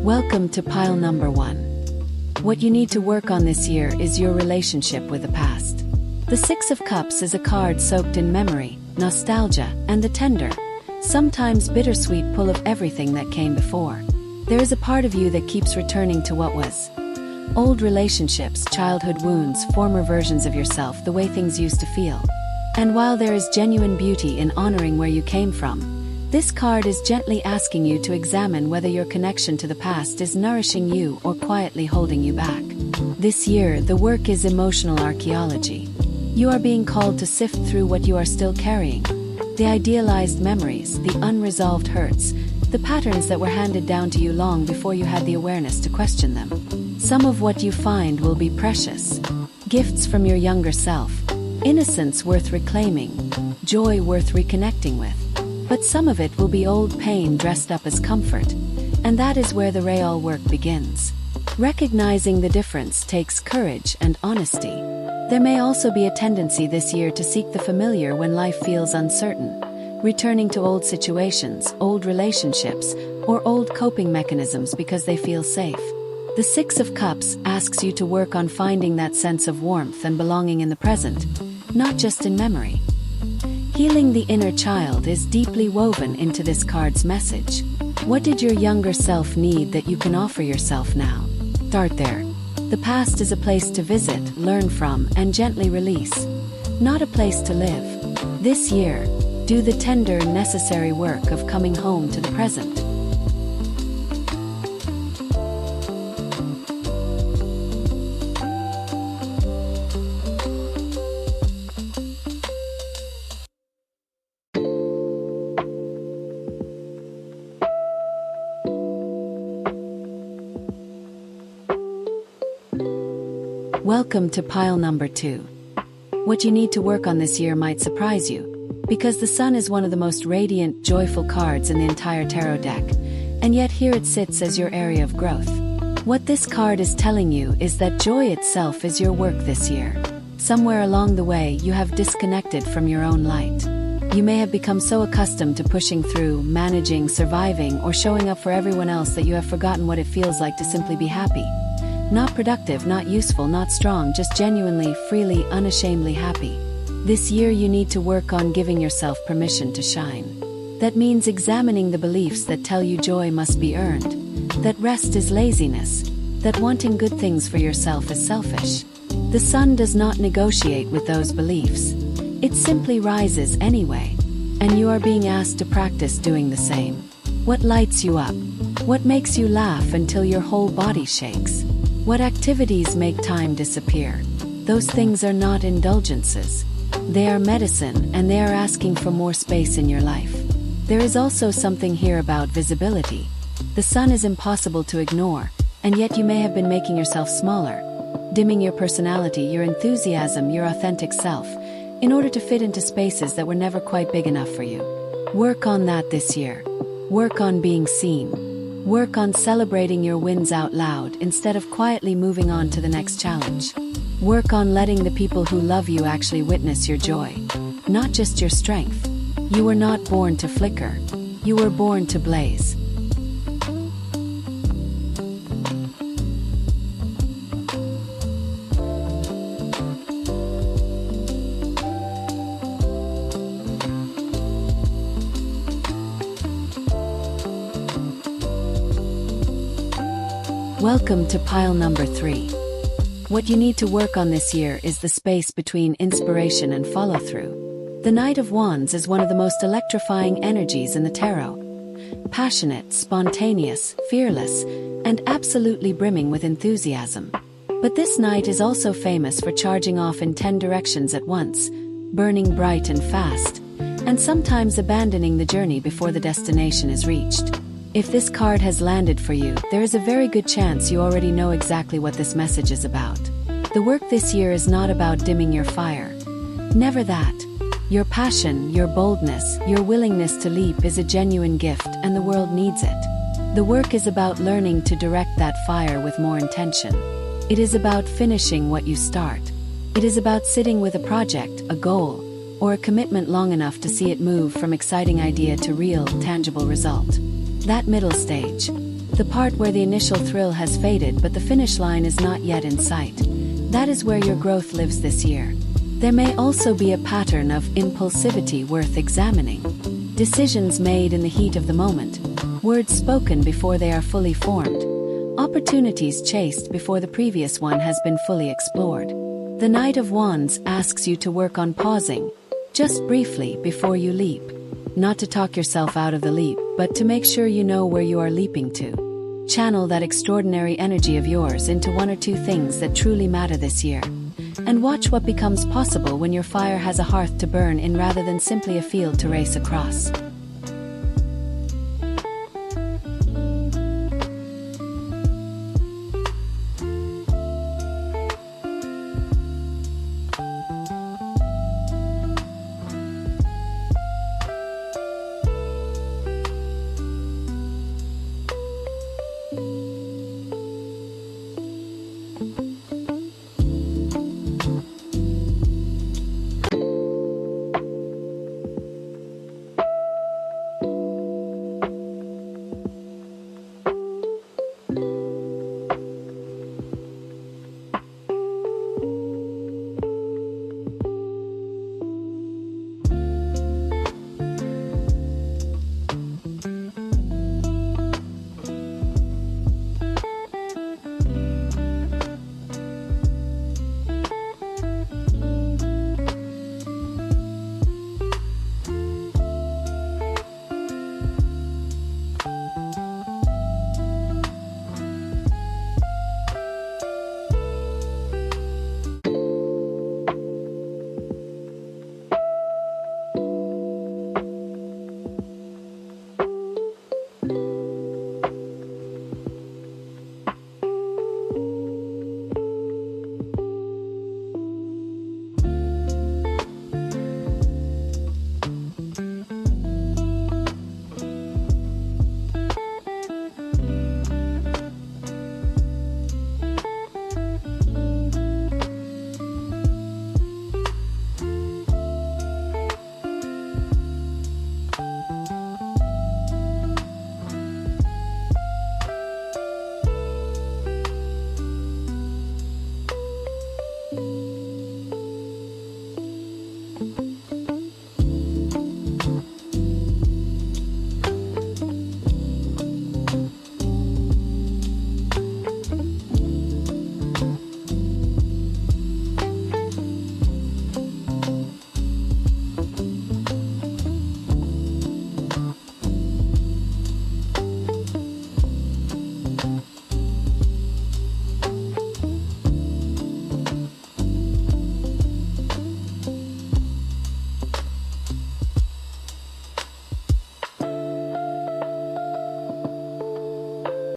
Welcome to pile number 1. What you need to work on this year is your relationship with the past. The Six of Cups is a card soaked in memory, nostalgia, and the tender, sometimes bittersweet pull of everything that came before. There is a part of you that keeps returning to what was. Old relationships, childhood wounds, former versions of yourself, the way things used to feel. And while there is genuine beauty in honoring where you came from, this card is gently asking you to examine whether your connection to the past is nourishing you or quietly holding you back. This year, the work is emotional archaeology. You are being called to sift through what you are still carrying. The idealized memories, the unresolved hurts, the patterns that were handed down to you long before you had the awareness to question them. Some of what you find will be precious. Gifts from your younger self. Innocence worth reclaiming. Joy worth reconnecting with. But some of it will be old pain dressed up as comfort. And that is where the real work begins. Recognizing the difference takes courage and honesty. There may also be a tendency this year to seek the familiar when life feels uncertain, returning to old situations, old relationships, or old coping mechanisms because they feel safe. The Six of Cups asks you to work on finding that sense of warmth and belonging in the present, not just in memory. Healing the inner child is deeply woven into this card's message. What did your younger self need that you can offer yourself now? Start there. The past is a place to visit, learn from, and gently release. Not a place to live. This year, do the tender, necessary work of coming home to the present. Welcome to pile number 2. What you need to work on this year might surprise you, because the Sun is one of the most radiant, joyful cards in the entire tarot deck, and yet here it sits as your area of growth. What this card is telling you is that joy itself is your work this year. Somewhere along the way, you have disconnected from your own light. You may have become so accustomed to pushing through, managing, surviving, or showing up for everyone else that you have forgotten what it feels like to simply be happy. Not productive, not useful, not strong, just genuinely, freely, unashamedly happy. This year you need to work on giving yourself permission to shine. That means examining the beliefs that tell you joy must be earned, that rest is laziness, that wanting good things for yourself is selfish. The Sun does not negotiate with those beliefs. It simply rises anyway, and you are being asked to practice doing the same. What lights you up? What makes you laugh until your whole body shakes? What activities make time disappear? Those things are not indulgences. They are medicine, and they are asking for more space in your life. There is also something here about visibility. The Sun is impossible to ignore, and yet you may have been making yourself smaller, dimming your personality, your enthusiasm, your authentic self, in order to fit into spaces that were never quite big enough for you. Work on that this year. Work on being seen. Work on celebrating your wins out loud instead of quietly moving on to the next challenge. Work on letting the people who love you actually witness your joy, not just your strength. You were not born to flicker. You were born to blaze. Welcome to pile number 3. What you need to work on this year is the space between inspiration and follow-through. The Knight of Wands is one of the most electrifying energies in the tarot. Passionate, spontaneous, fearless, and absolutely brimming with enthusiasm. But this knight is also famous for charging off in 10 directions at once, burning bright and fast, and sometimes abandoning the journey before the destination is reached. If this card has landed for you, there is a very good chance you already know exactly what this message is about. The work this year is not about dimming your fire. Never that. Your passion, your boldness, your willingness to leap is a genuine gift, and the world needs it. The work is about learning to direct that fire with more intention. It is about finishing what you start. It is about sitting with a project, a goal, or a commitment long enough to see it move from exciting idea to real, tangible result. That middle stage. The part where the initial thrill has faded but the finish line is not yet in sight. That is where your growth lives this year. There may also be a pattern of impulsivity worth examining. Decisions made in the heat of the moment. Words spoken before they are fully formed. Opportunities chased before the previous one has been fully explored. The Knight of Wands asks you to work on pausing, just briefly before you leap. Not to talk yourself out of the leap, but to make sure you know where you are leaping to. Channel that extraordinary energy of yours into one or two things that truly matter this year. And watch what becomes possible when your fire has a hearth to burn in rather than simply a field to race across.